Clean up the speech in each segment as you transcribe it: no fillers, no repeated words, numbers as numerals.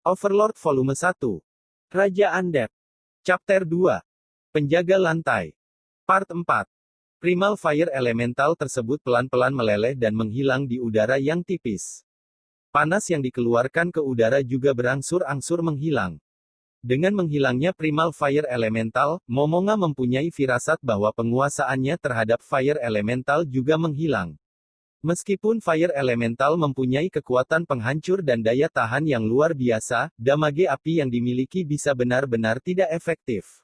Overlord Volume 1. Raja Undead. Chapter 2. Penjaga Lantai. Part 4. Primal Fire Elemental tersebut pelan-pelan meleleh dan menghilang di udara yang tipis. Panas yang dikeluarkan ke udara juga berangsur-angsur menghilang. Dengan menghilangnya Primal Fire Elemental, Momonga mempunyai firasat bahwa penguasaannya terhadap Fire Elemental juga menghilang. Meskipun Fire Elemental mempunyai kekuatan penghancur dan daya tahan yang luar biasa, damage api yang dimiliki bisa benar-benar tidak efektif.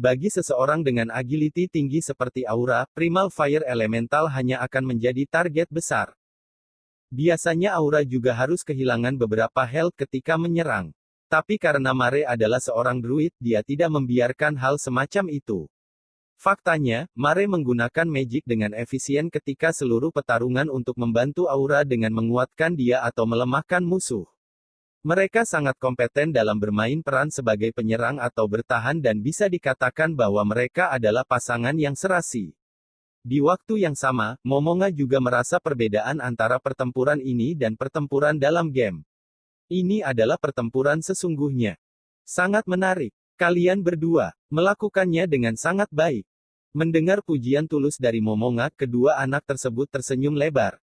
Bagi seseorang dengan agility tinggi seperti Aura, Primal Fire Elemental hanya akan menjadi target besar. Biasanya Aura juga harus kehilangan beberapa health ketika menyerang. Tapi karena Mare adalah seorang druid, dia tidak membiarkan hal semacam itu. Faktanya, Mare menggunakan magic dengan efisien ketika seluruh pertarungan untuk membantu Aura dengan menguatkan dia atau melemahkan musuh. Mereka sangat kompeten dalam bermain peran sebagai penyerang atau bertahan dan bisa dikatakan bahwa mereka adalah pasangan yang serasi. Di waktu yang sama, Momonga juga merasa perbedaan antara pertempuran ini dan pertempuran dalam game. Ini adalah pertempuran sesungguhnya. Sangat menarik. Kalian berdua melakukannya dengan sangat baik. Mendengar pujian tulus dari Momonga, kedua anak tersebut tersenyum lebar.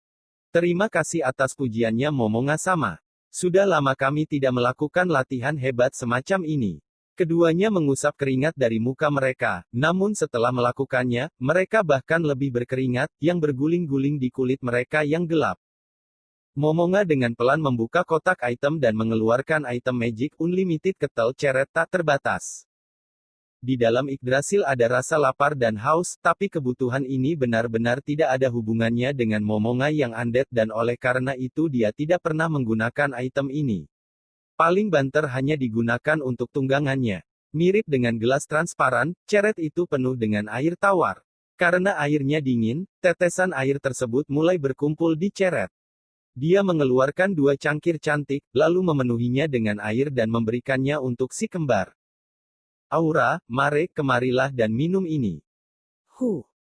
Terima kasih atas pujiannya Momonga sama. Sudah lama kami tidak melakukan latihan hebat semacam ini. Keduanya mengusap keringat dari muka mereka, namun setelah melakukannya, mereka bahkan lebih berkeringat, yang berguling-guling di kulit mereka yang gelap. Momonga dengan pelan membuka kotak item dan mengeluarkan item Magic Unlimited Kettle Ceret tak terbatas. Di dalam Yggdrasil ada rasa lapar dan haus, tapi kebutuhan ini benar-benar tidak ada hubungannya dengan Momonga yang undead dan oleh karena itu dia tidak pernah menggunakan item ini. Paling banter hanya digunakan untuk tunggangannya. Mirip dengan gelas transparan, ceret itu penuh dengan air tawar. Karena airnya dingin, tetesan air tersebut mulai berkumpul di ceret. Dia mengeluarkan dua cangkir cantik, lalu memenuhinya dengan air dan memberikannya untuk si kembar. Aura, Mare, kemarilah dan minum ini.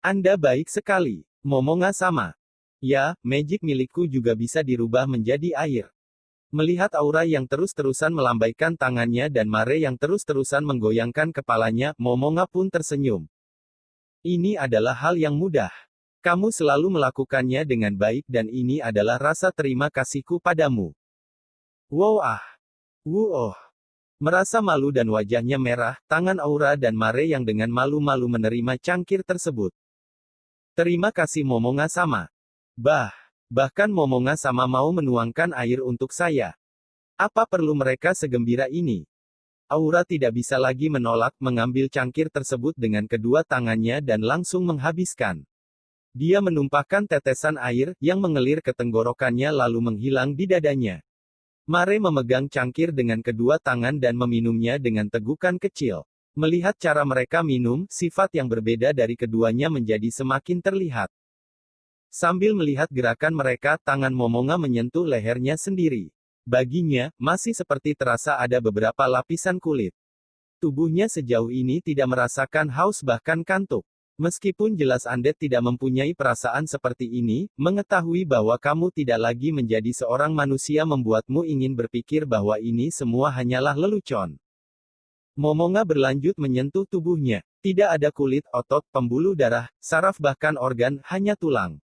Anda baik sekali. Momonga sama. Ya, magic milikku juga bisa dirubah menjadi air. Melihat Aura yang terus-terusan melambaikan tangannya dan Mare yang terus-terusan menggoyangkan kepalanya, Momonga pun tersenyum. Ini adalah hal yang mudah. Kamu selalu melakukannya dengan baik dan ini adalah rasa terima kasihku padamu. Wow. Merasa malu dan wajahnya merah, tangan Aura dan Mare yang dengan malu-malu menerima cangkir tersebut. Terima kasih Momonga sama. Bahkan Momonga sama mau menuangkan air untuk saya. Apa perlu mereka segembira ini? Aura tidak bisa lagi menolak, mengambil cangkir tersebut dengan kedua tangannya dan langsung menghabiskan. Dia menumpahkan tetesan air, yang mengalir ke tenggorokannya lalu menghilang di dadanya. Mare memegang cangkir dengan kedua tangan dan meminumnya dengan tegukan kecil. Melihat cara mereka minum, sifat yang berbeda dari keduanya menjadi semakin terlihat. Sambil melihat gerakan mereka, tangan Momonga menyentuh lehernya sendiri. Baginya, masih seperti terasa ada beberapa lapisan kulit. Tubuhnya sejauh ini tidak merasakan haus bahkan kantuk. Meskipun jelas undead tidak mempunyai perasaan seperti ini, mengetahui bahwa kamu tidak lagi menjadi seorang manusia membuatmu ingin berpikir bahwa ini semua hanyalah lelucon. Momonga berlanjut menyentuh tubuhnya. Tidak ada kulit, otot, pembuluh darah, saraf bahkan organ, hanya tulang.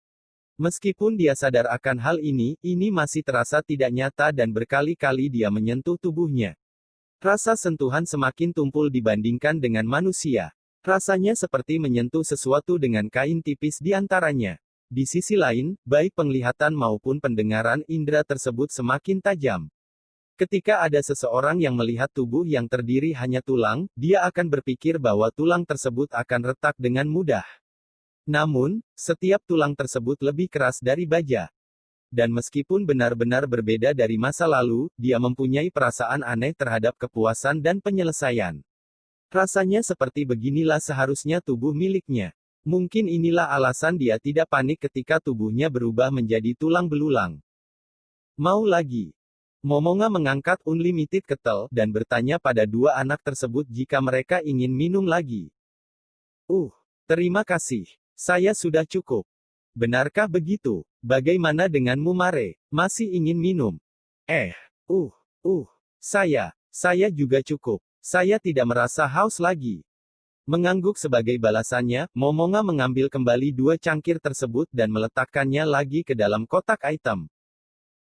Meskipun dia sadar akan hal ini masih terasa tidak nyata dan berkali-kali dia menyentuh tubuhnya. Rasa sentuhan semakin tumpul dibandingkan dengan manusia. Rasanya seperti menyentuh sesuatu dengan kain tipis di antaranya. Di sisi lain, baik penglihatan maupun pendengaran indera tersebut semakin tajam. Ketika ada seseorang yang melihat tubuh yang terdiri hanya tulang, dia akan berpikir bahwa tulang tersebut akan retak dengan mudah. Namun, setiap tulang tersebut lebih keras dari baja. Dan meskipun benar-benar berbeda dari masa lalu, dia mempunyai perasaan aneh terhadap kepuasan dan penyelesaian. Rasanya seperti beginilah seharusnya tubuh miliknya. Mungkin inilah alasan dia tidak panik ketika tubuhnya berubah menjadi tulang belulang. Mau lagi? Momonga mengangkat Unlimited Kettle, dan bertanya pada dua anak tersebut jika mereka ingin minum lagi. Terima kasih. Saya sudah cukup. Benarkah begitu? Bagaimana denganmu Mare? Masih ingin minum? Saya juga cukup. Saya tidak merasa haus lagi. Mengangguk sebagai balasannya, Momonga mengambil kembali 2 cangkir tersebut dan meletakkannya lagi ke dalam kotak item.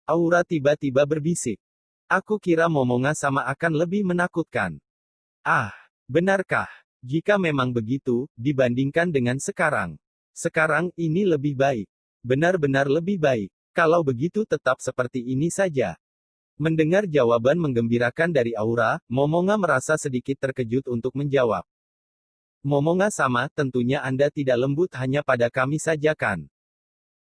Aura tiba-tiba berbisik. Aku kira Momonga sama akan lebih menakutkan. Ah, benarkah? Jika memang begitu, dibandingkan dengan sekarang. Sekarang, ini lebih baik. Benar-benar lebih baik. Kalau begitu tetap seperti ini saja. Mendengar jawaban menggembirakan dari Aura, Momonga merasa sedikit terkejut untuk menjawab. Momonga sama, tentunya Anda tidak lembut hanya pada kami saja kan?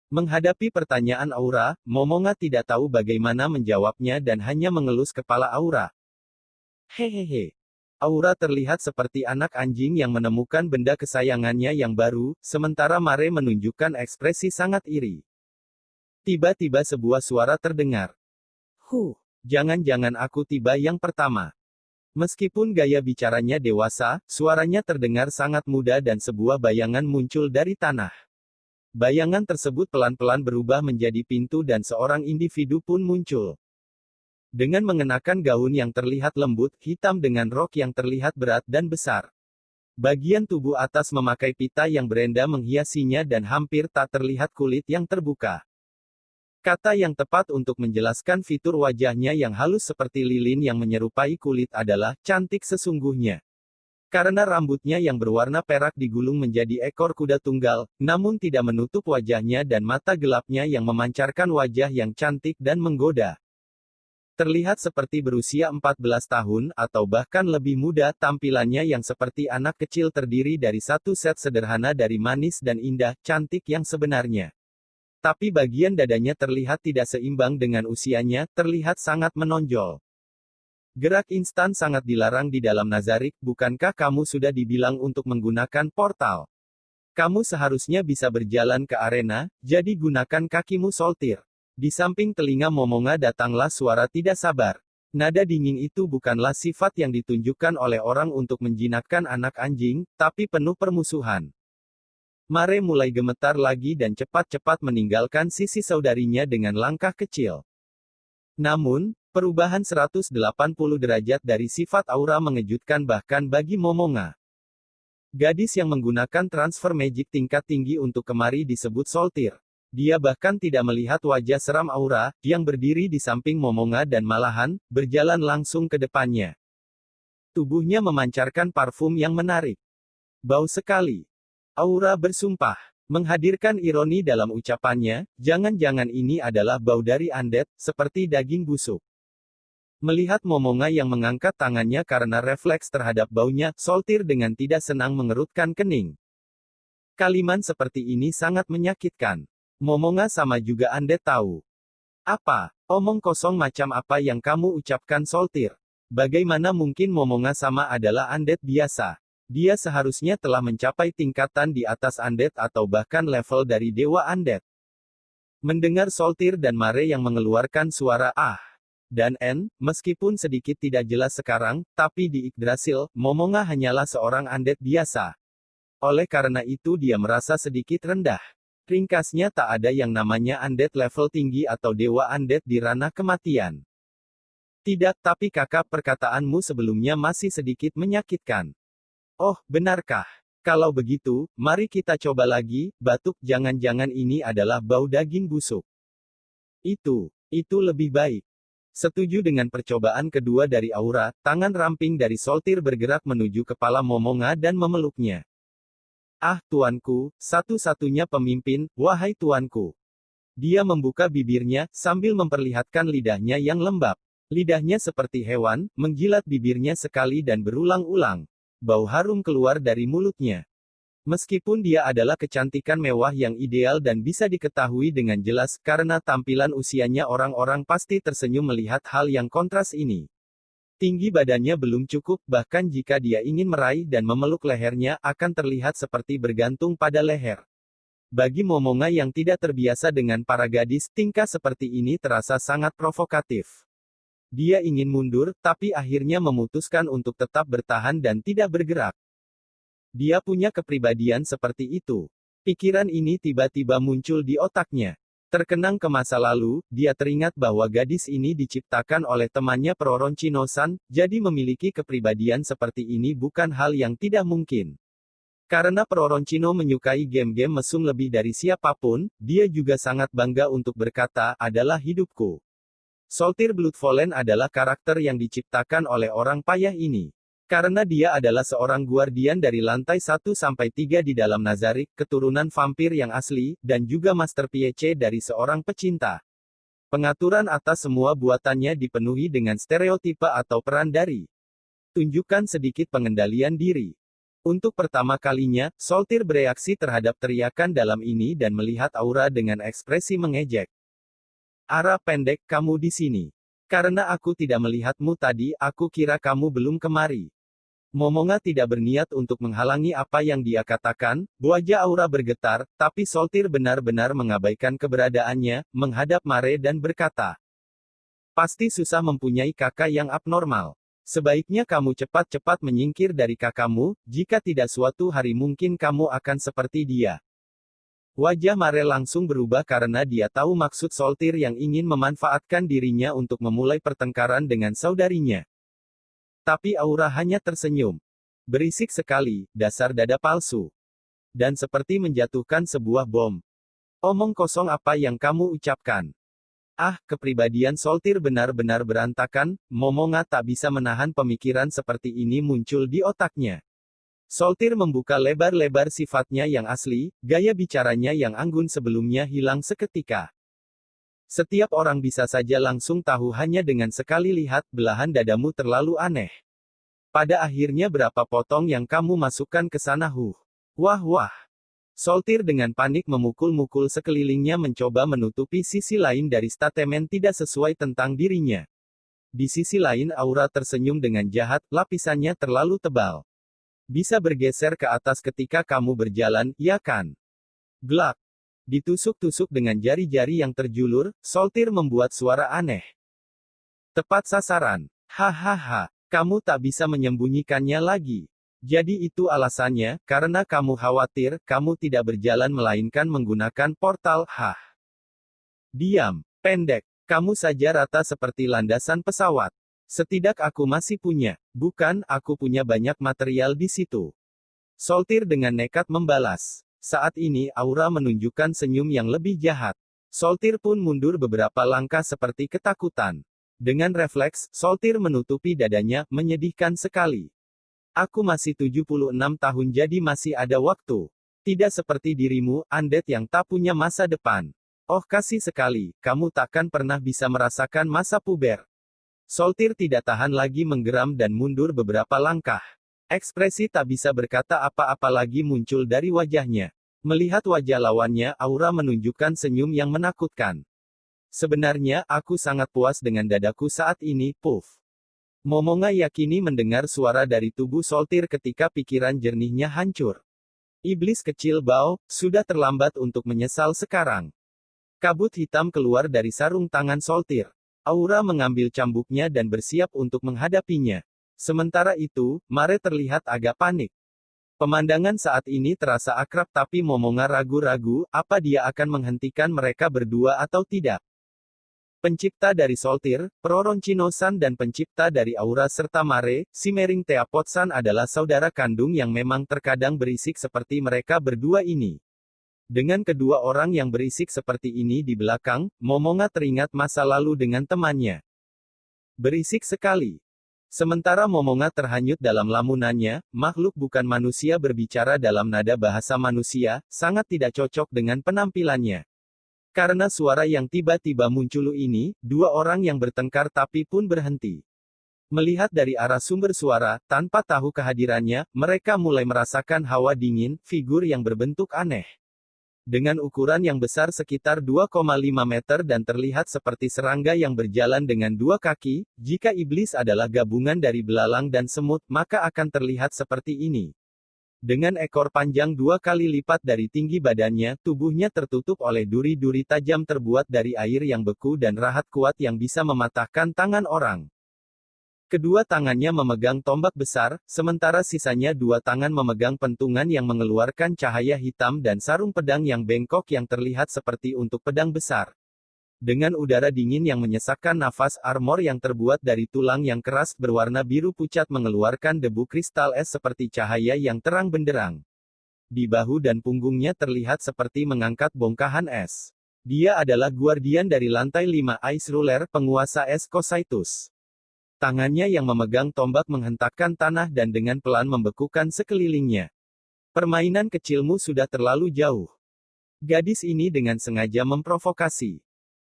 Menghadapi pertanyaan Aura, Momonga tidak tahu bagaimana menjawabnya dan hanya mengelus kepala Aura. Hehehe. Aura terlihat seperti anak anjing yang menemukan benda kesayangannya yang baru, sementara Mare menunjukkan ekspresi sangat iri. Tiba-tiba sebuah suara terdengar. Jangan-jangan aku tiba yang pertama. Meskipun gaya bicaranya dewasa, suaranya terdengar sangat muda dan sebuah bayangan muncul dari tanah. Bayangan tersebut pelan-pelan berubah menjadi pintu dan seorang individu pun muncul. Dengan mengenakan gaun yang terlihat lembut, hitam dengan rok yang terlihat berat dan besar. Bagian tubuh atas memakai pita yang berenda menghiasinya dan hampir tak terlihat kulit yang terbuka. Kata yang tepat untuk menjelaskan fitur wajahnya yang halus seperti lilin yang menyerupai kulit adalah cantik sesungguhnya. Karena rambutnya yang berwarna perak digulung menjadi ekor kuda tunggal, namun tidak menutup wajahnya dan mata gelapnya yang memancarkan wajah yang cantik dan menggoda. Terlihat seperti berusia 14 tahun atau bahkan lebih muda, tampilannya yang seperti anak kecil terdiri dari satu set sederhana dari manis dan indah, cantik yang sebenarnya. Tapi bagian dadanya terlihat tidak seimbang dengan usianya, terlihat sangat menonjol. Gerak instan sangat dilarang di dalam Nazarik, bukankah kamu sudah dibilang untuk menggunakan portal? Kamu seharusnya bisa berjalan ke arena, jadi gunakan kakimu Soltir. Di samping telinga Momonga datanglah suara tidak sabar. Nada dingin itu bukanlah sifat yang ditunjukkan oleh orang untuk menjinakkan anak anjing, tapi penuh permusuhan. Mare mulai gemetar lagi dan cepat-cepat meninggalkan sisi saudarinya dengan langkah kecil. Namun, perubahan 180 derajat dari sifat Aura mengejutkan bahkan bagi Momonga. Gadis yang menggunakan transfer magic tingkat tinggi untuk kemari disebut Soltir. Dia bahkan tidak melihat wajah seram Aura, yang berdiri di samping Momonga dan malahan, berjalan langsung ke depannya. Tubuhnya memancarkan parfum yang menarik. Bau sekali. Aura bersumpah, menghadirkan ironi dalam ucapannya, jangan-jangan ini adalah bau dari undead, seperti daging busuk. Melihat Momonga yang mengangkat tangannya karena refleks terhadap baunya, Soltir dengan tidak senang mengerutkan kening. Kalimat seperti ini sangat menyakitkan. Momonga sama juga undead tahu. Apa? Omong kosong macam apa yang kamu ucapkan Soltir? Bagaimana mungkin Momonga sama adalah undead biasa? Dia seharusnya telah mencapai tingkatan di atas undead atau bahkan level dari dewa undead. Mendengar Soltir dan Mare yang mengeluarkan suara ah dan n, meskipun sedikit tidak jelas sekarang, tapi di Yggdrasil, Momonga hanyalah seorang undead biasa. Oleh karena itu dia merasa sedikit rendah. Ringkasnya tak ada yang namanya undead level tinggi atau dewa undead di ranah kematian. Tidak, tapi kakak perkataanmu sebelumnya masih sedikit menyakitkan. Oh, benarkah? Kalau begitu, mari kita coba lagi, batuk, jangan-jangan ini adalah bau daging busuk. Itu lebih baik. Setuju dengan percobaan kedua dari Aura, tangan ramping dari Soltir bergerak menuju kepala Momonga dan memeluknya. Ah, tuanku, satu-satunya pemimpin, wahai tuanku. Dia membuka bibirnya, sambil memperlihatkan lidahnya yang lembab. Lidahnya seperti hewan, menjilat bibirnya sekali dan berulang-ulang. Bau harum keluar dari mulutnya. Meskipun dia adalah kecantikan mewah yang ideal dan bisa diketahui dengan jelas, karena tampilan usianya orang-orang pasti tersenyum melihat hal yang kontras ini. Tinggi badannya belum cukup, bahkan jika dia ingin meraih dan memeluk lehernya, akan terlihat seperti bergantung pada leher. Bagi Momonga yang tidak terbiasa dengan para gadis, tingkah seperti ini terasa sangat provokatif. Dia ingin mundur, tapi akhirnya memutuskan untuk tetap bertahan dan tidak bergerak. Dia punya kepribadian seperti itu. Pikiran ini tiba-tiba muncul di otaknya. Terkenang ke masa lalu, dia teringat bahwa gadis ini diciptakan oleh temannya Proroncino-san, jadi memiliki kepribadian seperti ini bukan hal yang tidak mungkin. Karena Proroncino menyukai game-game mesum lebih dari siapapun, dia juga sangat bangga untuk berkata, adalah hidupku. Soltir Bloodfallen adalah karakter yang diciptakan oleh orang payah ini. Karena dia adalah seorang guardian dari lantai 1-3 di dalam Nazarick, keturunan vampir yang asli, dan juga Master Piece dari seorang pecinta. Pengaturan atas semua buatannya dipenuhi dengan stereotipe atau peran dari. Tunjukkan sedikit pengendalian diri. Untuk pertama kalinya, Soltir bereaksi terhadap teriakan dalam ini dan melihat Aura dengan ekspresi mengejek. Ara pendek, kamu di sini. Karena aku tidak melihatmu tadi, aku kira kamu belum kemari. Momonga tidak berniat untuk menghalangi apa yang dia katakan, wajah Aura bergetar, tapi Soltir benar-benar mengabaikan keberadaannya, menghadap Mare dan berkata. Pasti susah mempunyai kakak yang abnormal. Sebaiknya kamu cepat-cepat menyingkir dari kakakmu, jika tidak suatu hari mungkin kamu akan seperti dia. Wajah Mare langsung berubah karena dia tahu maksud Soltir yang ingin memanfaatkan dirinya untuk memulai pertengkaran dengan saudarinya. Tapi Aura hanya tersenyum. Berisik sekali, dasar dada palsu. Dan seperti menjatuhkan sebuah bom. Omong kosong apa yang kamu ucapkan. Ah, kepribadian Soltir benar-benar berantakan, Momonga tak bisa menahan pemikiran seperti ini muncul di otaknya. Soltir membuka lebar-lebar sifatnya yang asli, gaya bicaranya yang anggun sebelumnya hilang seketika. Setiap orang bisa saja langsung tahu hanya dengan sekali lihat, belahan dadamu terlalu aneh. Pada akhirnya berapa potong yang kamu masukkan ke sana Wah wah. Soltir dengan panik memukul-mukul sekelilingnya mencoba menutupi sisi lain dari statement tidak sesuai tentang dirinya. Di sisi lain Aura tersenyum dengan jahat, lapisannya terlalu tebal. Bisa bergeser ke atas ketika kamu berjalan, ya kan? Glak. Ditusuk-tusuk dengan jari-jari yang terjulur, Soltir membuat suara aneh. Tepat sasaran. Hahaha. Kamu tak bisa menyembunyikannya lagi. Jadi itu alasannya, karena kamu khawatir, kamu tidak berjalan melainkan menggunakan portal, Diam. Pendek. Kamu saja rata seperti landasan pesawat. Setidak aku masih punya. Bukan, aku punya banyak material di situ. Soltir dengan nekat membalas. Saat ini Aura menunjukkan senyum yang lebih jahat. Soltir pun mundur beberapa langkah seperti ketakutan. Dengan refleks, Soltir menutupi dadanya, menyedihkan sekali. Aku masih 76 tahun jadi masih ada waktu. Tidak seperti dirimu, undead yang tak punya masa depan. Oh kasih sekali, kamu takkan pernah bisa merasakan masa puber. Soltir tidak tahan lagi menggeram dan mundur beberapa langkah. Ekspresi tak bisa berkata apa-apa lagi muncul dari wajahnya. Melihat wajah lawannya, Aura menunjukkan senyum yang menakutkan. Sebenarnya, aku sangat puas dengan dadaku saat ini, puff. Momonga yakini mendengar suara dari tubuh Soltir ketika pikiran jernihnya hancur. Iblis kecil Bao, sudah terlambat untuk menyesal sekarang. Kabut hitam keluar dari sarung tangan Soltir. Aura mengambil cambuknya dan bersiap untuk menghadapinya. Sementara itu, Mare terlihat agak panik. Pemandangan saat ini terasa akrab tapi Momonga ragu-ragu, apa dia akan menghentikan mereka berdua atau tidak. Pencipta dari Soltir, Proroncino-san dan pencipta dari Aura serta Mare, Simmering Teapot-san adalah saudara kandung yang memang terkadang berisik seperti mereka berdua ini. Dengan kedua orang yang berisik seperti ini di belakang, Momonga teringat masa lalu dengan temannya. Berisik sekali. Sementara Momonga terhanyut dalam lamunannya, makhluk bukan manusia berbicara dalam nada bahasa manusia, sangat tidak cocok dengan penampilannya. Karena suara yang tiba-tiba muncul ini, dua orang yang bertengkar tapi pun berhenti. Melihat dari arah sumber suara, tanpa tahu kehadirannya, mereka mulai merasakan hawa dingin, figur yang berbentuk aneh. Dengan ukuran yang besar sekitar 2,5 meter dan terlihat seperti serangga yang berjalan dengan dua kaki, jika iblis adalah gabungan dari belalang dan semut, maka akan terlihat seperti ini. Dengan ekor panjang 2 kali lipat dari tinggi badannya, tubuhnya tertutup oleh duri-duri tajam terbuat dari air yang beku dan rahat kuat yang bisa mematahkan tangan orang. Kedua tangannya memegang tombak besar, sementara sisanya dua tangan memegang pentungan yang mengeluarkan cahaya hitam dan sarung pedang yang bengkok yang terlihat seperti untuk pedang besar. Dengan udara dingin yang menyesakkan nafas, armor yang terbuat dari tulang yang keras berwarna biru pucat mengeluarkan debu kristal es seperti cahaya yang terang benderang. Di bahu dan punggungnya terlihat seperti mengangkat bongkahan es. Dia adalah guardian dari lantai 5 Ice Ruler, penguasa es Cocytus. Tangannya yang memegang tombak menghentakkan tanah dan dengan pelan membekukan sekelilingnya. Permainan kecilmu sudah terlalu jauh. Gadis ini dengan sengaja memprovokasi.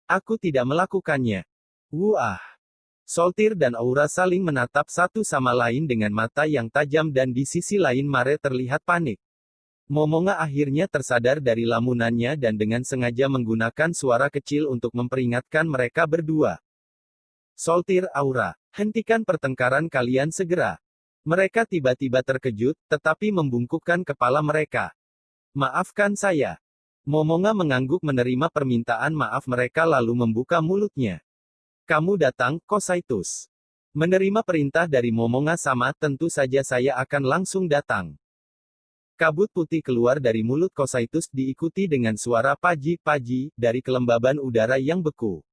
Aku tidak melakukannya. Wah. Soltir dan Aura saling menatap satu sama lain dengan mata yang tajam dan di sisi lain Mare terlihat panik. Momonga akhirnya tersadar dari lamunannya dan dengan sengaja menggunakan suara kecil untuk memperingatkan mereka berdua. Soltir, Aura. Hentikan pertengkaran kalian segera. Mereka tiba-tiba terkejut, tetapi membungkukkan kepala mereka. Maafkan saya. Momonga mengangguk menerima permintaan maaf mereka lalu membuka mulutnya. Kamu datang, Cocytus. Menerima perintah dari Momonga sama, tentu saja saya akan langsung datang. Kabut putih keluar dari mulut Cocytus diikuti dengan suara paji-paji dari kelembaban udara yang beku.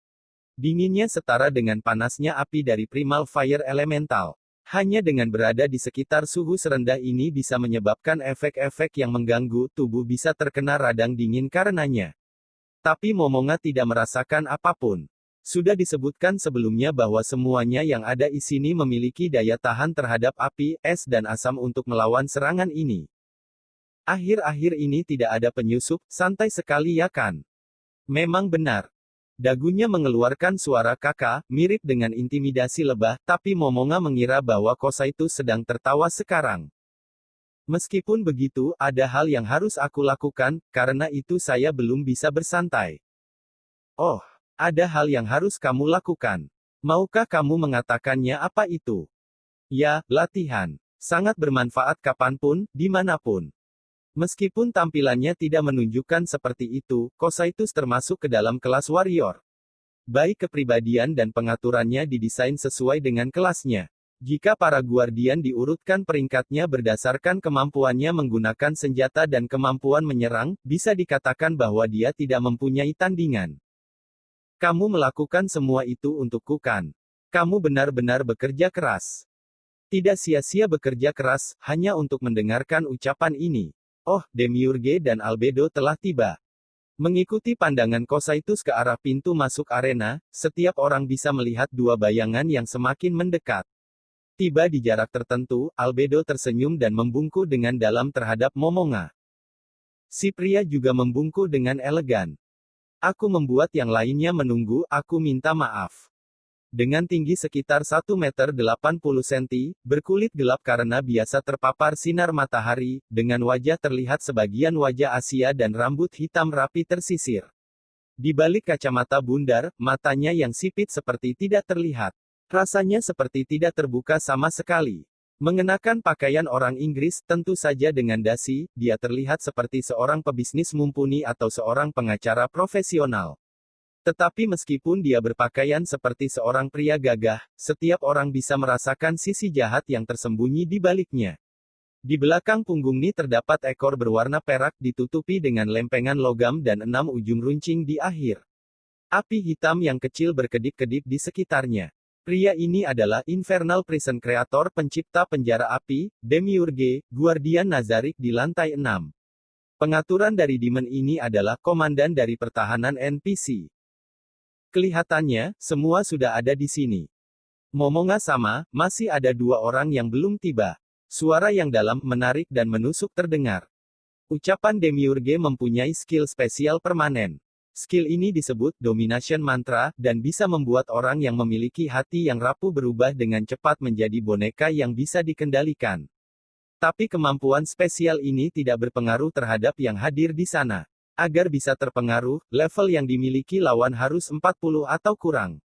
Dinginnya setara dengan panasnya api dari Primal Fire Elemental. Hanya dengan berada di sekitar suhu serendah ini bisa menyebabkan efek-efek yang mengganggu, tubuh bisa terkena radang dingin karenanya. Tapi Momonga tidak merasakan apapun. Sudah disebutkan sebelumnya bahwa semuanya yang ada di sini memiliki daya tahan terhadap api, es dan asam untuk melawan serangan ini. Akhir-akhir ini tidak ada penyusup, santai sekali ya kan? Memang benar. Dagunya mengeluarkan suara kakak, mirip dengan intimidasi lebah, tapi Momonga mengira bahwa Cocytus sedang tertawa sekarang. Meskipun begitu, ada hal yang harus aku lakukan, karena itu saya belum bisa bersantai. Oh, ada hal yang harus kamu lakukan. Maukah kamu mengatakannya apa itu? Ya, latihan. Sangat bermanfaat kapanpun, dimanapun. Meskipun tampilannya tidak menunjukkan seperti itu, Cocytus termasuk ke dalam kelas warrior. Baik kepribadian dan pengaturannya didesain sesuai dengan kelasnya. Jika para guardian diurutkan peringkatnya berdasarkan kemampuannya menggunakan senjata dan kemampuan menyerang, bisa dikatakan bahwa dia tidak mempunyai tandingan. Kamu melakukan semua itu untukku kan? Kamu benar-benar bekerja keras. Tidak sia-sia bekerja keras, hanya untuk mendengarkan ucapan ini. Oh, Demiurge dan Albedo telah tiba. Mengikuti pandangan Cocytus ke arah pintu masuk arena, setiap orang bisa melihat dua bayangan yang semakin mendekat. Tiba di jarak tertentu, Albedo tersenyum dan membungkuk dengan dalam terhadap Momonga. Si pria juga membungkuk dengan elegan. Aku membuat yang lainnya menunggu, aku minta maaf. Dengan tinggi sekitar 1 meter 80 cm, berkulit gelap karena biasa terpapar sinar matahari, dengan wajah terlihat sebagian wajah Asia dan rambut hitam rapi tersisir. Di balik kacamata bundar, matanya yang sipit seperti tidak terlihat. Rasanya seperti tidak terbuka sama sekali. Mengenakan pakaian orang Inggris, tentu saja dengan dasi, dia terlihat seperti seorang pebisnis mumpuni atau seorang pengacara profesional. Tetapi meskipun dia berpakaian seperti seorang pria gagah, setiap orang bisa merasakan sisi jahat yang tersembunyi di baliknya. Di belakang punggungnya terdapat ekor berwarna perak ditutupi dengan lempengan logam dan 6 ujung runcing di akhir. Api hitam yang kecil berkedip-kedip di sekitarnya. Pria ini adalah Infernal Prison Creator, pencipta penjara api, Demiurge, Guardian Nazarik di lantai 6. Pengaturan dari Demon ini adalah komandan dari pertahanan NPC. Kelihatannya, semua sudah ada di sini. Momonga sama, masih ada 2 orang yang belum tiba. Suara yang dalam, menarik dan menusuk terdengar. Ucapan Demiurge mempunyai skill spesial permanen. Skill ini disebut Domination Mantra, dan bisa membuat orang yang memiliki hati yang rapuh berubah dengan cepat menjadi boneka yang bisa dikendalikan. Tapi kemampuan spesial ini tidak berpengaruh terhadap yang hadir di sana. Agar bisa terpengaruh, level yang dimiliki lawan harus 40 atau kurang.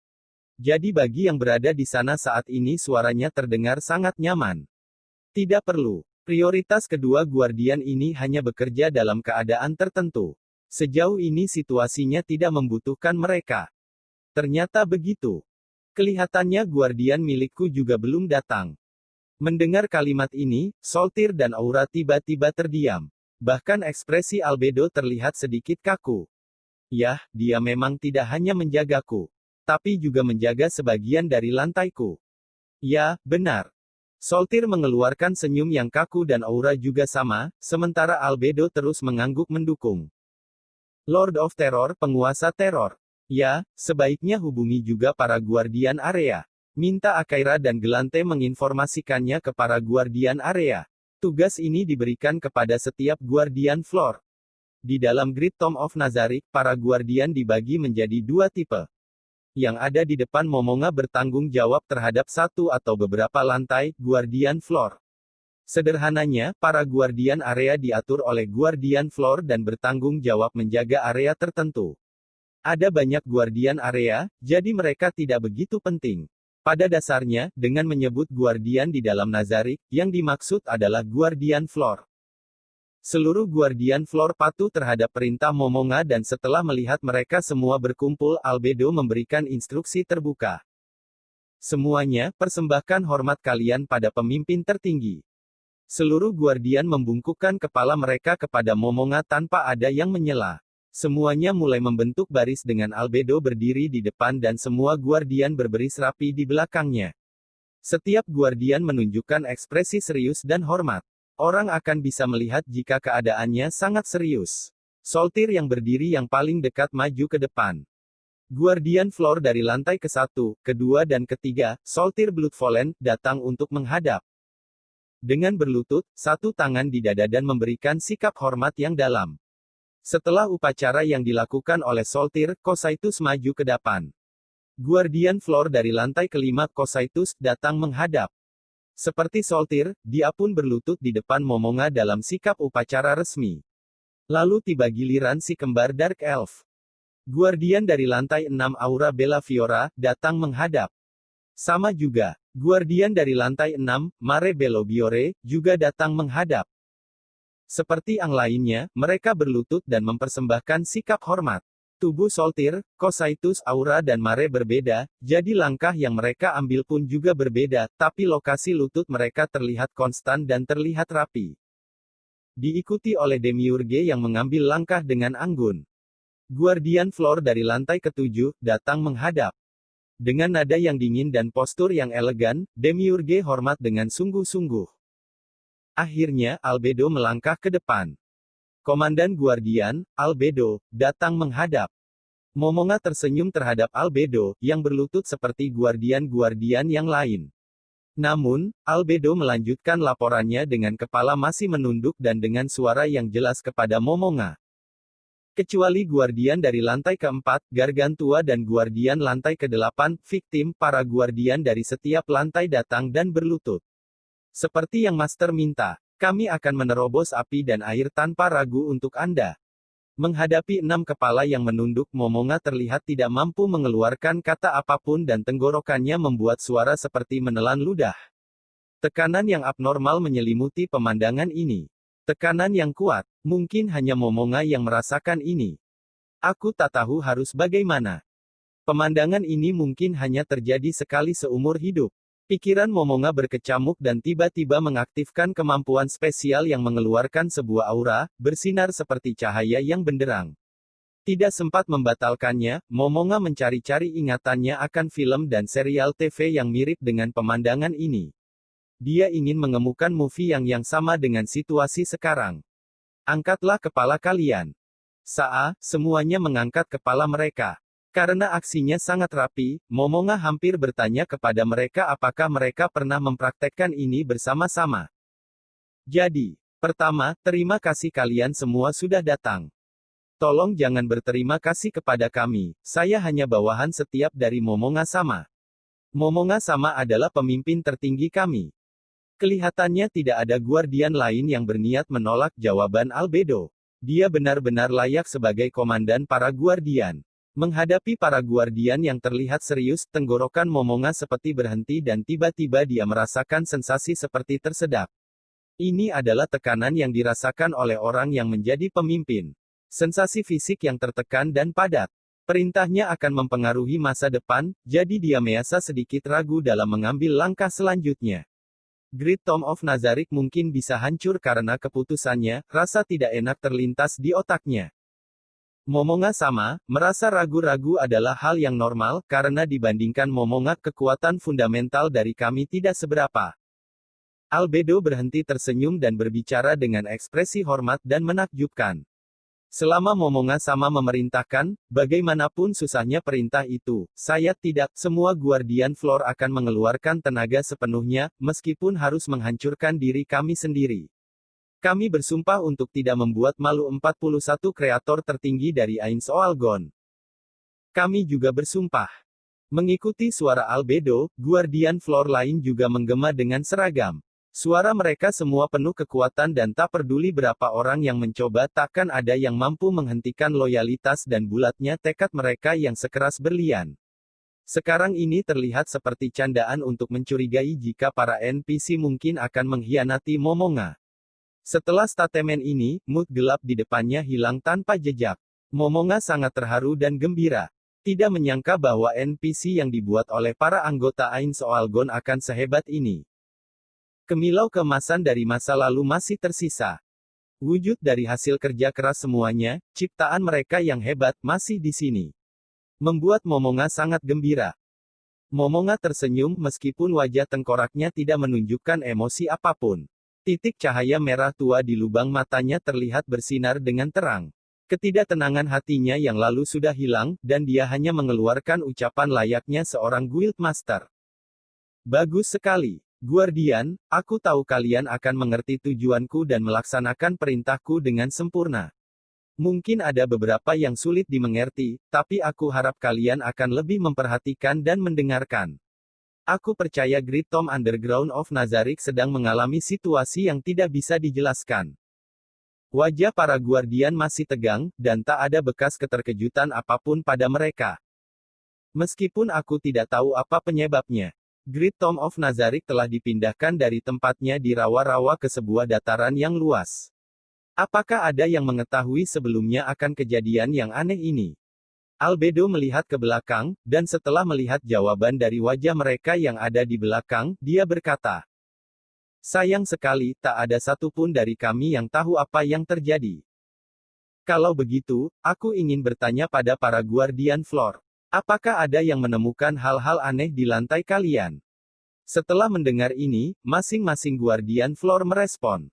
Jadi bagi yang berada di sana saat ini suaranya terdengar sangat nyaman. Tidak perlu. Prioritas kedua guardian ini hanya bekerja dalam keadaan tertentu. Sejauh ini situasinya tidak membutuhkan mereka. Ternyata begitu. Kelihatannya guardian milikku juga belum datang. Mendengar kalimat ini, Soltir dan Aura tiba-tiba terdiam. Bahkan ekspresi Albedo terlihat sedikit kaku. Yah, dia memang tidak hanya menjagaku, tapi juga menjaga sebagian dari lantaiku. Ya, benar. Soltir mengeluarkan senyum yang kaku dan Aura juga sama, sementara Albedo terus mengangguk mendukung. Lord of Terror, penguasa teror. Ya, sebaiknya hubungi juga para guardian area. Minta Akaira dan Gelante menginformasikannya ke para guardian area. Tugas ini diberikan kepada setiap guardian floor. Di dalam Great Tomb of Nazarick, para guardian dibagi menjadi dua tipe. Yang ada di depan Momonga bertanggung jawab terhadap satu atau beberapa lantai, guardian floor. Sederhananya, para guardian area diatur oleh guardian floor dan bertanggung jawab menjaga area tertentu. Ada banyak guardian area, jadi mereka tidak begitu penting. Pada dasarnya, dengan menyebut guardian di dalam Nazarick, yang dimaksud adalah guardian floor. Seluruh guardian floor patuh terhadap perintah Momonga dan setelah melihat mereka semua berkumpul, Albedo memberikan instruksi terbuka. Semuanya, persembahkan hormat kalian pada pemimpin tertinggi. Seluruh guardian membungkukkan kepala mereka kepada Momonga tanpa ada yang menyela. Semuanya mulai membentuk baris dengan Albedo berdiri di depan dan semua guardian berbaris rapi di belakangnya. Setiap guardian menunjukkan ekspresi serius dan hormat. Orang akan bisa melihat jika keadaannya sangat serius. Soltir yang berdiri yang paling dekat maju ke depan. Guardian floor dari lantai ke-1, ke-2 dan ke-3, Soltir Bloodfallen, datang untuk menghadap. Dengan berlutut, satu tangan di dada dan memberikan sikap hormat yang dalam. Setelah upacara yang dilakukan oleh Soltir, Kosaitus maju ke depan. Guardian floor dari lantai ke-5, Kosaitus, datang menghadap. Seperti Soltir, dia pun berlutut di depan Momonga dalam sikap upacara resmi. Lalu tiba giliran si kembar Dark Elf. Guardian dari lantai 6 Aura Bella Fiora, datang menghadap. Sama juga, guardian dari lantai 6, Mare Bello Biore, juga datang menghadap. Seperti yang lainnya, mereka berlutut dan mempersembahkan sikap hormat. Tubuh Soltir, Kosaitus, Aura dan Mare berbeda, jadi langkah yang mereka ambil pun juga berbeda, tapi lokasi lutut mereka terlihat konstan dan terlihat rapi. Diikuti oleh Demiurge yang mengambil langkah dengan anggun. Guardian floor dari lantai ke-7, datang menghadap. Dengan nada yang dingin dan postur yang elegan, Demiurge hormat dengan sungguh-sungguh. Akhirnya, Albedo melangkah ke depan. Komandan Guardian, Albedo, datang menghadap. Momonga tersenyum terhadap Albedo, yang berlutut seperti guardian-guardian yang lain. Namun, Albedo melanjutkan laporannya dengan kepala masih menunduk dan dengan suara yang jelas kepada Momonga. Kecuali guardian dari lantai ke-4, Gargantua dan guardian lantai ke-8, Victim, para guardian dari setiap lantai datang dan berlutut. Seperti yang Master minta, kami akan menerobos api dan air tanpa ragu untuk Anda. Menghadapi 6 kepala yang menunduk, Momonga terlihat tidak mampu mengeluarkan kata apapun dan tenggorokannya membuat suara seperti menelan ludah. Tekanan yang abnormal menyelimuti pemandangan ini. Tekanan yang kuat, mungkin hanya Momonga yang merasakan ini. Aku tak tahu harus bagaimana. Pemandangan ini mungkin hanya terjadi sekali seumur hidup. Pikiran Momonga berkecamuk dan tiba-tiba mengaktifkan kemampuan spesial yang mengeluarkan sebuah aura, bersinar seperti cahaya yang benderang. Tidak sempat membatalkannya, Momonga mencari-cari ingatannya akan film dan serial TV yang mirip dengan pemandangan ini. Dia ingin mengemukan movie yang sama dengan situasi sekarang. Angkatlah kepala kalian. Semuanya mengangkat kepala mereka. Karena aksinya sangat rapi, Momonga hampir bertanya kepada mereka apakah mereka pernah mempraktekkan ini bersama-sama. Jadi, pertama, terima kasih kalian semua sudah datang. Tolong jangan berterima kasih kepada kami, saya hanya bawahan setiap dari Momonga sama. Momonga sama adalah pemimpin tertinggi kami. Kelihatannya tidak ada guardian lain yang berniat menolak jawaban Albedo. Dia benar-benar layak sebagai komandan para guardian. Menghadapi para guardian yang terlihat serius, tenggorokan Momonga seperti berhenti dan tiba-tiba dia merasakan sensasi seperti tersedak. Ini adalah tekanan yang dirasakan oleh orang yang menjadi pemimpin. Sensasi fisik yang tertekan dan padat. Perintahnya akan mempengaruhi masa depan, jadi dia merasa sedikit ragu dalam mengambil langkah selanjutnya. Great Tom of Nazarick mungkin bisa hancur karena keputusannya, rasa tidak enak terlintas di otaknya. Momonga sama, merasa ragu-ragu adalah hal yang normal, karena dibandingkan Momonga kekuatan fundamental dari kami tidak seberapa. Albedo berhenti tersenyum dan berbicara dengan ekspresi hormat dan menakjubkan. Selama Momonga sama memerintahkan, bagaimanapun susahnya perintah itu, saya tidak, semua Guardian Floor akan mengeluarkan tenaga sepenuhnya, meskipun harus menghancurkan diri kami sendiri. Kami bersumpah untuk tidak membuat malu 41 kreator tertinggi dari Ain Soalgon. Kami juga bersumpah. Mengikuti suara Albedo, Guardian Floor lain juga menggema dengan seragam. Suara mereka semua penuh kekuatan dan tak peduli berapa orang yang mencoba, takkan ada yang mampu menghentikan loyalitas dan bulatnya tekad mereka yang sekeras berlian. Sekarang ini terlihat seperti candaan untuk mencurigai jika para NPC mungkin akan mengkhianati Momonga. Setelah statement ini, mood gelap di depannya hilang tanpa jejak. Momonga sangat terharu dan gembira. Tidak menyangka bahwa NPC yang dibuat oleh para anggota Ain Soalgon akan sehebat ini. Kemilau keemasan dari masa lalu masih tersisa. Wujud dari hasil kerja keras semuanya, ciptaan mereka yang hebat, masih di sini. Membuat Momonga sangat gembira. Momonga tersenyum meskipun wajah tengkoraknya tidak menunjukkan emosi apapun. Titik cahaya merah tua di lubang matanya terlihat bersinar dengan terang. Ketidaktenangan hatinya yang lalu sudah hilang, dan dia hanya mengeluarkan ucapan layaknya seorang guild master. Bagus sekali. Guardian, aku tahu kalian akan mengerti tujuanku dan melaksanakan perintahku dengan sempurna. Mungkin ada beberapa yang sulit dimengerti, tapi aku harap kalian akan lebih memperhatikan dan mendengarkan. Aku percaya Great Tom Underground of Nazarick sedang mengalami situasi yang tidak bisa dijelaskan. Wajah para Guardian masih tegang, dan tak ada bekas keterkejutan apapun pada mereka. Meskipun aku tidak tahu apa penyebabnya. Great Tom of Nazarick telah dipindahkan dari tempatnya di rawa-rawa ke sebuah dataran yang luas. Apakah ada yang mengetahui sebelumnya akan kejadian yang aneh ini? Albedo melihat ke belakang, dan setelah melihat jawaban dari wajah mereka yang ada di belakang, dia berkata, "Sayang sekali, tak ada satupun dari kami yang tahu apa yang terjadi. Kalau begitu, aku ingin bertanya pada para Guardian Floor. Apakah ada yang menemukan hal-hal aneh di lantai kalian?" Setelah mendengar ini, masing-masing Guardian Floor merespon.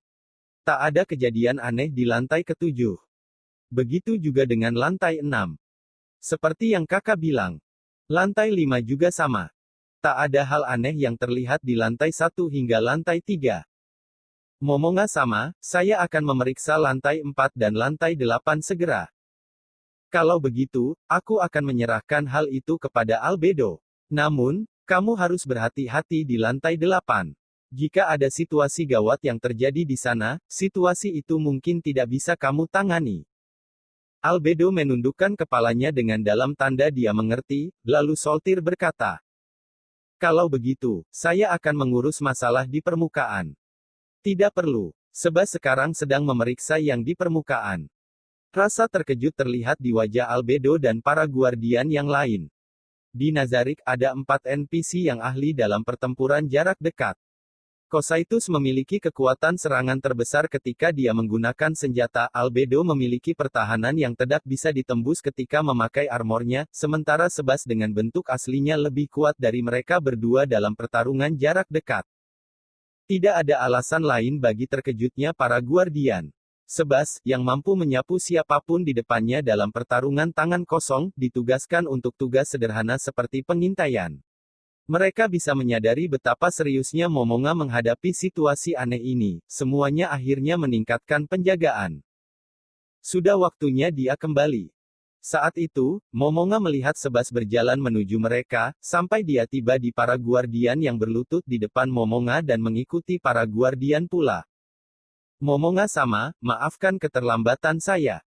Tak ada kejadian aneh di lantai ketujuh. Begitu juga dengan lantai 6. Seperti yang kakak bilang. Lantai 5 juga sama. Tak ada hal aneh yang terlihat di lantai 1 hingga lantai 3. Momonga sama, saya akan memeriksa lantai 4 dan lantai 8 segera. Kalau begitu, aku akan menyerahkan hal itu kepada Albedo. Namun, kamu harus berhati-hati di lantai 8. Jika ada situasi gawat yang terjadi di sana, situasi itu mungkin tidak bisa kamu tangani. Albedo menundukkan kepalanya dengan dalam tanda dia mengerti, lalu Soltir berkata, "Kalau begitu, saya akan mengurus masalah di permukaan." Tidak perlu. Sebab sekarang sedang memeriksa yang di permukaan. Rasa terkejut terlihat di wajah Albedo dan para Guardian yang lain. Di Nazarick ada 4 NPC yang ahli dalam pertempuran jarak dekat. Kosaitus memiliki kekuatan serangan terbesar ketika dia menggunakan senjata, Albedo memiliki pertahanan yang tidak bisa ditembus ketika memakai armornya, sementara Sebas dengan bentuk aslinya lebih kuat dari mereka berdua dalam pertarungan jarak dekat. Tidak ada alasan lain bagi terkejutnya para Guardian. Sebas, yang mampu menyapu siapapun di depannya dalam pertarungan tangan kosong, ditugaskan untuk tugas sederhana seperti pengintaian. Mereka bisa menyadari betapa seriusnya Momonga menghadapi situasi aneh ini, semuanya akhirnya meningkatkan penjagaan. Sudah waktunya dia kembali. Saat itu, Momonga melihat Sebas berjalan menuju mereka, sampai dia tiba di para Guardian yang berlutut di depan Momonga dan mengikuti para Guardian pula. Momonga sama, maafkan keterlambatan saya.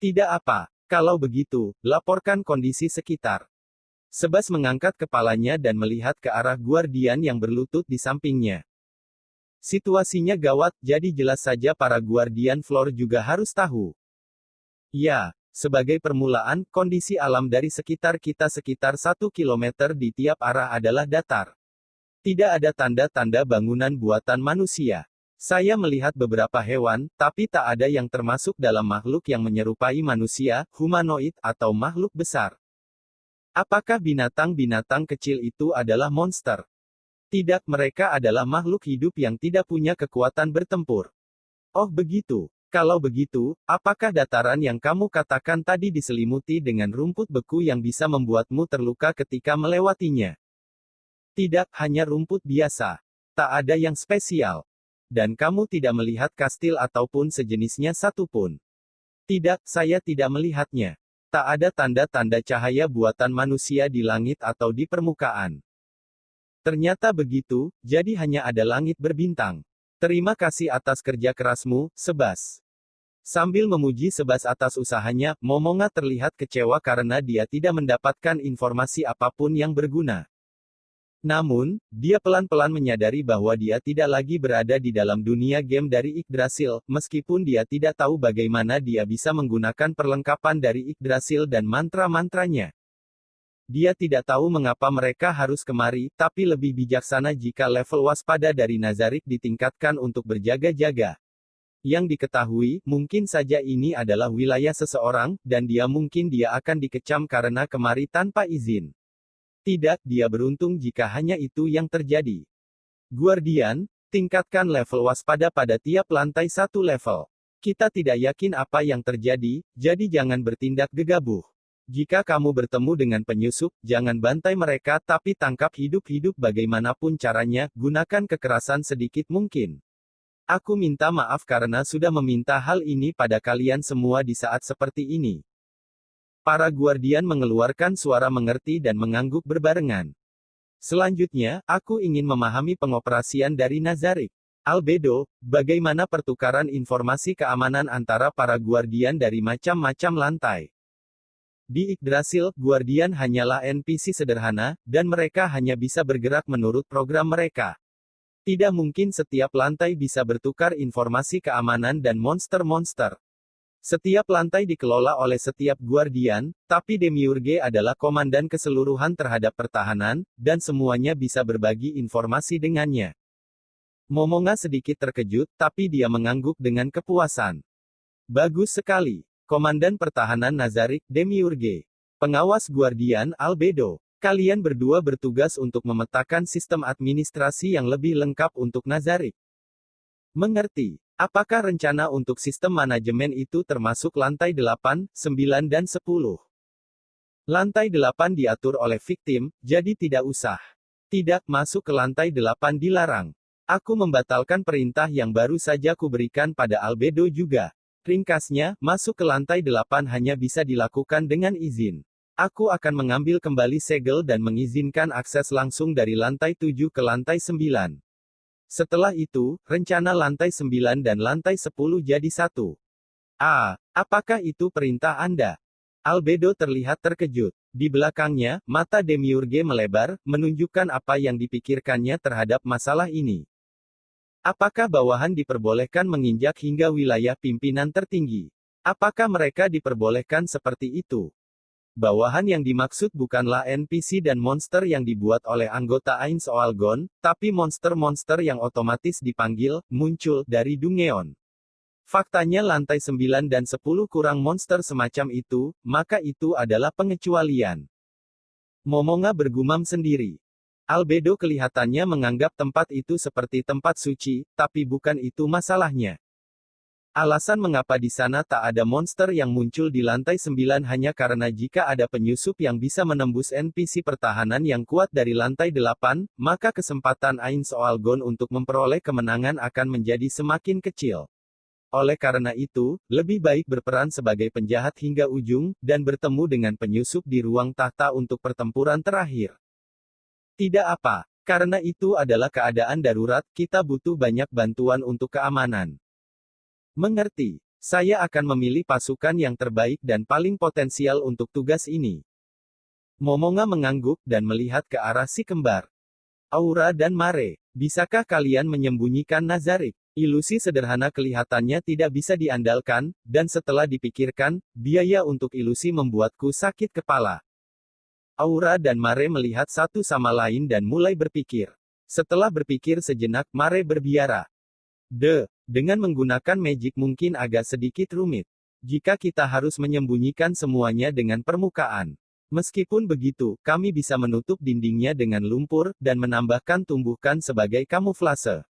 Tidak apa. Kalau begitu, laporkan kondisi sekitar. Sebas mengangkat kepalanya dan melihat ke arah Guardian yang berlutut di sampingnya. Situasinya gawat, jadi jelas saja para Guardian Floor juga harus tahu. Ya, Sebagai permulaan, kondisi alam dari sekitar kita sekitar 1 kilometer di tiap arah adalah datar. Tidak ada tanda-tanda bangunan buatan manusia. Saya melihat beberapa hewan, tapi tak ada yang termasuk dalam makhluk yang menyerupai manusia, humanoid, atau makhluk besar. Apakah binatang-binatang kecil itu adalah monster? Tidak, mereka adalah makhluk hidup yang tidak punya kekuatan bertempur. Oh begitu. Kalau begitu, apakah dataran yang kamu katakan tadi diselimuti dengan rumput beku yang bisa membuatmu terluka ketika melewatinya? Tidak, hanya rumput biasa. Tak ada yang spesial. Dan kamu tidak melihat kastil ataupun sejenisnya satupun. Tidak, saya tidak melihatnya. Tak ada tanda-tanda cahaya buatan manusia di langit atau di permukaan. Ternyata begitu, jadi hanya ada langit berbintang. Terima kasih atas kerja kerasmu, Sebas. Sambil memuji Sebas atas usahanya, Momonga terlihat kecewa karena dia tidak mendapatkan informasi apapun yang berguna. Namun, dia pelan-pelan menyadari bahwa dia tidak lagi berada di dalam dunia game dari Yggdrasil, meskipun dia tidak tahu bagaimana dia bisa menggunakan perlengkapan dari Yggdrasil dan mantra-mantranya. Dia tidak tahu mengapa mereka harus kemari, tapi lebih bijaksana jika level waspada dari Nazarik ditingkatkan untuk berjaga-jaga. Yang diketahui, mungkin saja ini adalah wilayah seseorang, dan dia akan dikecam karena kemari tanpa izin. Tidak, dia beruntung jika hanya itu yang terjadi. Guardian, tingkatkan level waspada pada tiap lantai 1 level. Kita tidak yakin apa yang terjadi, jadi jangan bertindak gegabah. Jika kamu bertemu dengan penyusup, jangan bantai mereka tapi tangkap hidup-hidup bagaimanapun caranya, gunakan kekerasan sedikit mungkin. Aku minta maaf karena sudah meminta hal ini pada kalian semua di saat seperti ini. Para guardian mengeluarkan suara mengerti dan mengangguk berbarengan. Selanjutnya, aku ingin memahami pengoperasian dari Nazarik. Albedo, bagaimana pertukaran informasi keamanan antara para guardian dari macam-macam lantai? Di Yggdrasil, guardian hanyalah NPC sederhana, dan mereka hanya bisa bergerak menurut program mereka. Tidak mungkin setiap lantai bisa bertukar informasi keamanan dan monster-monster. Setiap lantai dikelola oleh setiap guardian, tapi Demiurge adalah komandan keseluruhan terhadap pertahanan, dan semuanya bisa berbagi informasi dengannya. Momonga sedikit terkejut, tapi dia mengangguk dengan kepuasan. Bagus sekali. Komandan Pertahanan Nazarik, Demiurge. Pengawas Guardian, Albedo. Kalian berdua bertugas untuk memetakan sistem administrasi yang lebih lengkap untuk Nazarik. Mengerti. Apakah rencana untuk sistem manajemen itu termasuk lantai 8, 9 dan 10? Lantai 8 diatur oleh victim, jadi tidak usah. Tidak, masuk ke lantai 8 dilarang. Aku membatalkan perintah yang baru saja kuberikan pada Albedo juga. Ringkasnya, masuk ke lantai 8 hanya bisa dilakukan dengan izin. Aku akan mengambil kembali segel dan mengizinkan akses langsung dari lantai 7 ke lantai 9. Setelah itu, rencana lantai 9 dan lantai 10 jadi satu. Apakah itu perintah Anda? Albedo terlihat terkejut. Di belakangnya, mata Demiurge melebar, menunjukkan apa yang dipikirkannya terhadap masalah ini. Apakah bawahan diperbolehkan menginjak hingga wilayah pimpinan tertinggi? Apakah mereka diperbolehkan seperti itu? Bawahan yang dimaksud bukanlah NPC dan monster yang dibuat oleh anggota Ain Soalgon, tapi monster-monster yang otomatis dipanggil, muncul, dari Dungeon. Faktanya lantai 9 dan 10 kurang monster semacam itu, maka itu adalah pengecualian. Momonga bergumam sendiri. Albedo kelihatannya menganggap tempat itu seperti tempat suci, tapi bukan itu masalahnya. Alasan mengapa di sana tak ada monster yang muncul di lantai 9 hanya karena jika ada penyusup yang bisa menembus NPC pertahanan yang kuat dari lantai 8, maka kesempatan Ain Soalgon untuk memperoleh kemenangan akan menjadi semakin kecil. Oleh karena itu, lebih baik berperan sebagai penjahat hingga ujung, dan bertemu dengan penyusup di ruang tahta untuk pertempuran terakhir. Tidak apa. Karena itu adalah keadaan darurat, kita butuh banyak bantuan untuk keamanan. Mengerti. Saya akan memilih pasukan yang terbaik dan paling potensial untuk tugas ini. Momonga mengangguk dan melihat ke arah si kembar. Aura dan Mare, bisakah kalian menyembunyikan Nazarik? Ilusi sederhana kelihatannya tidak bisa diandalkan, dan setelah dipikirkan, biaya untuk ilusi membuatku sakit kepala. Aura dan Mare melihat satu sama lain dan mulai berpikir. Setelah berpikir sejenak, Mare berbiara. Dengan menggunakan magic mungkin agak sedikit rumit. Jika kita harus menyembunyikan semuanya dengan permukaan. Meskipun begitu, kami bisa menutup dindingnya dengan lumpur, dan menambahkan tumbukan sebagai kamuflase.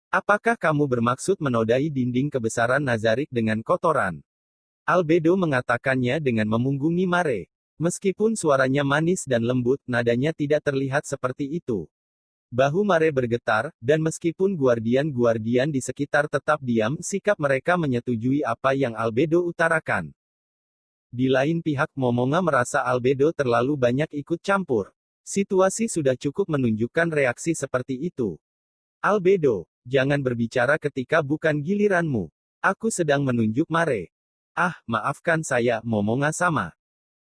Apakah kamu bermaksud menodai dinding kebesaran Nazarik dengan kotoran? Albedo mengatakannya dengan memunggungi Mare. Meskipun suaranya manis dan lembut, nadanya tidak terlihat seperti itu. Bahu Mare bergetar, dan meskipun guardian-guardian di sekitar tetap diam, sikap mereka menyetujui apa yang Albedo utarakan. Di lain pihak, Momonga merasa Albedo terlalu banyak ikut campur. Situasi sudah cukup menunjukkan reaksi seperti itu. Albedo, jangan berbicara ketika bukan giliranmu. Aku sedang menunjuk Mare. Maafkan saya, Momonga sama.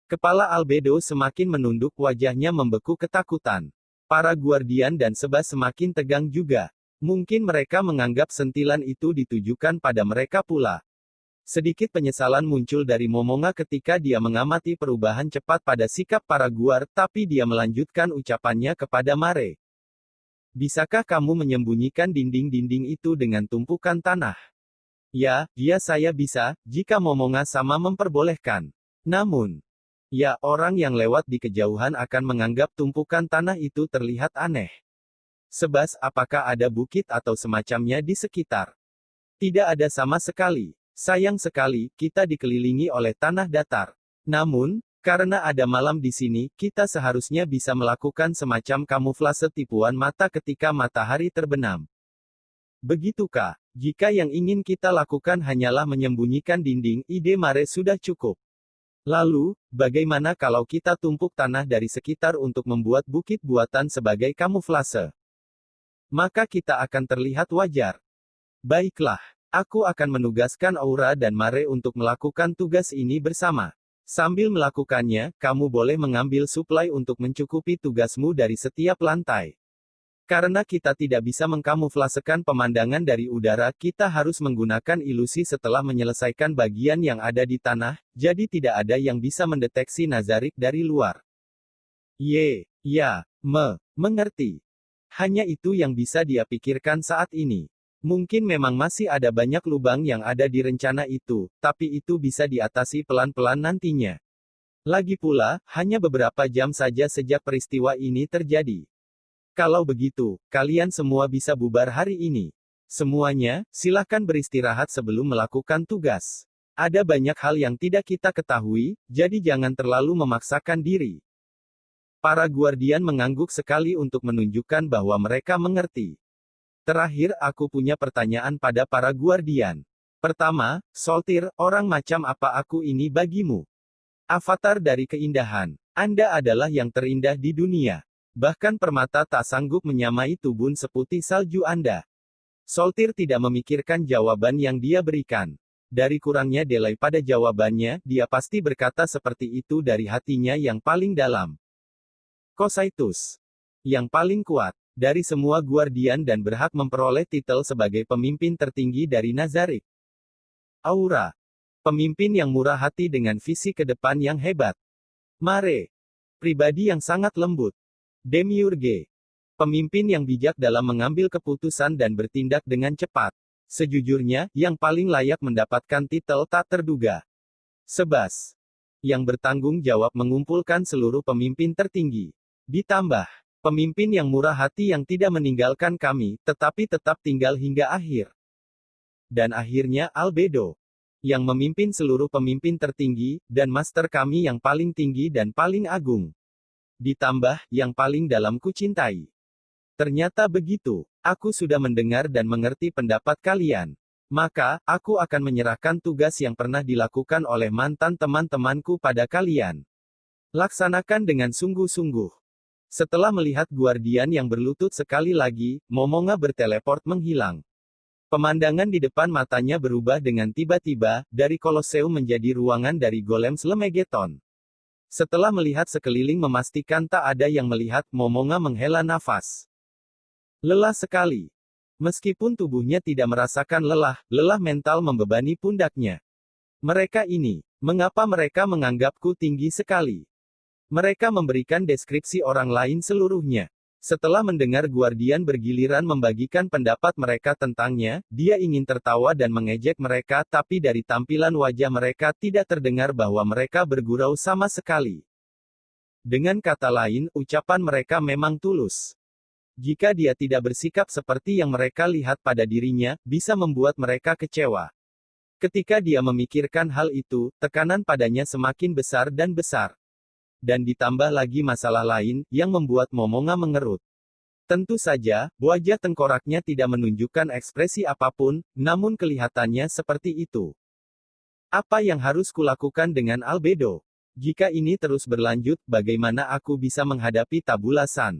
Kepala Albedo semakin menunduk, wajahnya membeku ketakutan. Para guardian dan Sebas semakin tegang juga. Mungkin mereka menganggap sentilan itu ditujukan pada mereka pula. Sedikit penyesalan muncul dari Momonga ketika dia mengamati perubahan cepat pada sikap para guard, tapi dia melanjutkan ucapannya kepada Mare. Bisakah kamu menyembunyikan dinding-dinding itu dengan tumpukan tanah? Ya, saya bisa, jika Momonga sama memperbolehkan. Namun, orang yang lewat di kejauhan akan menganggap tumpukan tanah itu terlihat aneh. Sebas, apakah ada bukit atau semacamnya di sekitar? Tidak ada sama sekali. Sayang sekali, kita dikelilingi oleh tanah datar. Namun, karena ada malam di sini, kita seharusnya bisa melakukan semacam kamuflase tipuan mata ketika matahari terbenam. Begitukah? Jika yang ingin kita lakukan hanyalah menyembunyikan dinding, ide Mare sudah cukup. Lalu, bagaimana kalau kita tumpuk tanah dari sekitar untuk membuat bukit buatan sebagai kamuflase? Maka kita akan terlihat wajar. Baiklah, aku akan menugaskan Aura dan Mare untuk melakukan tugas ini bersama. Sambil melakukannya, kamu boleh mengambil suplai untuk mencukupi tugasmu dari setiap lantai. Karena kita tidak bisa mengkamuflasekan pemandangan dari udara, kita harus menggunakan ilusi setelah menyelesaikan bagian yang ada di tanah, jadi tidak ada yang bisa mendeteksi Nazarik dari luar. Mengerti. Hanya itu yang bisa dia pikirkan saat ini. Mungkin memang masih ada banyak lubang yang ada di rencana itu, tapi itu bisa diatasi pelan-pelan nantinya. Lagi pula, hanya beberapa jam saja sejak peristiwa ini terjadi. Kalau begitu, kalian semua bisa bubar hari ini. Semuanya, silahkan beristirahat sebelum melakukan tugas. Ada banyak hal yang tidak kita ketahui, jadi jangan terlalu memaksakan diri. Para guardian mengangguk sekali untuk menunjukkan bahwa mereka mengerti. Terakhir, aku punya pertanyaan pada para guardian. Pertama, Soltir, orang macam apa aku ini bagimu? Avatar dari keindahan. Anda adalah yang terindah di dunia. Bahkan permata tak sanggup menyamai tubun seputih salju Anda. Soltir tidak memikirkan jawaban yang dia berikan. Dari kurangnya delay pada jawabannya, dia pasti berkata seperti itu dari hatinya yang paling dalam. Kosaitus. Yang paling kuat dari semua guardian dan berhak memperoleh titel sebagai pemimpin tertinggi dari Nazarik. Aura. Pemimpin yang murah hati dengan visi ke depan yang hebat. Mare. Pribadi yang sangat lembut. Demiurge. Pemimpin yang bijak dalam mengambil keputusan dan bertindak dengan cepat. Sejujurnya, yang paling layak mendapatkan titel tak terduga. Sebas. Yang bertanggung jawab mengumpulkan seluruh pemimpin tertinggi. Ditambah, pemimpin yang murah hati yang tidak meninggalkan kami, tetapi tetap tinggal hingga akhir. Dan akhirnya Albedo. Yang memimpin seluruh pemimpin tertinggi, dan master kami yang paling tinggi dan paling agung. Ditambah, yang paling dalam kucintai. Ternyata begitu. Aku sudah mendengar dan mengerti pendapat kalian. Maka, aku akan menyerahkan tugas yang pernah dilakukan oleh mantan teman-temanku pada kalian. Laksanakan dengan sungguh-sungguh. Setelah melihat guardian yang berlutut sekali lagi, Momonga berteleport menghilang. Pemandangan di depan matanya berubah dengan tiba-tiba, dari Kolosseum menjadi ruangan dari Golem Slemegeton. Setelah melihat sekeliling memastikan tak ada yang melihat, Momonga menghela nafas. Lelah sekali. Meskipun tubuhnya tidak merasakan lelah, lelah mental membebani pundaknya. Mereka ini, mengapa mereka menganggapku tinggi sekali? Mereka memberikan deskripsi orang lain seluruhnya. Setelah mendengar Guardian bergiliran membagikan pendapat mereka tentangnya, dia ingin tertawa dan mengejek mereka, tapi dari tampilan wajah mereka tidak terdengar bahwa mereka bergurau sama sekali. Dengan kata lain, ucapan mereka memang tulus. Jika dia tidak bersikap seperti yang mereka lihat pada dirinya, bisa membuat mereka kecewa. Ketika dia memikirkan hal itu, tekanan padanya semakin besar dan besar. Dan ditambah lagi masalah lain, yang membuat Momonga mengerut. Tentu saja, wajah tengkoraknya tidak menunjukkan ekspresi apapun, namun kelihatannya seperti itu. Apa yang harus kulakukan dengan Albedo? Jika ini terus berlanjut, bagaimana aku bisa menghadapi Tabula San?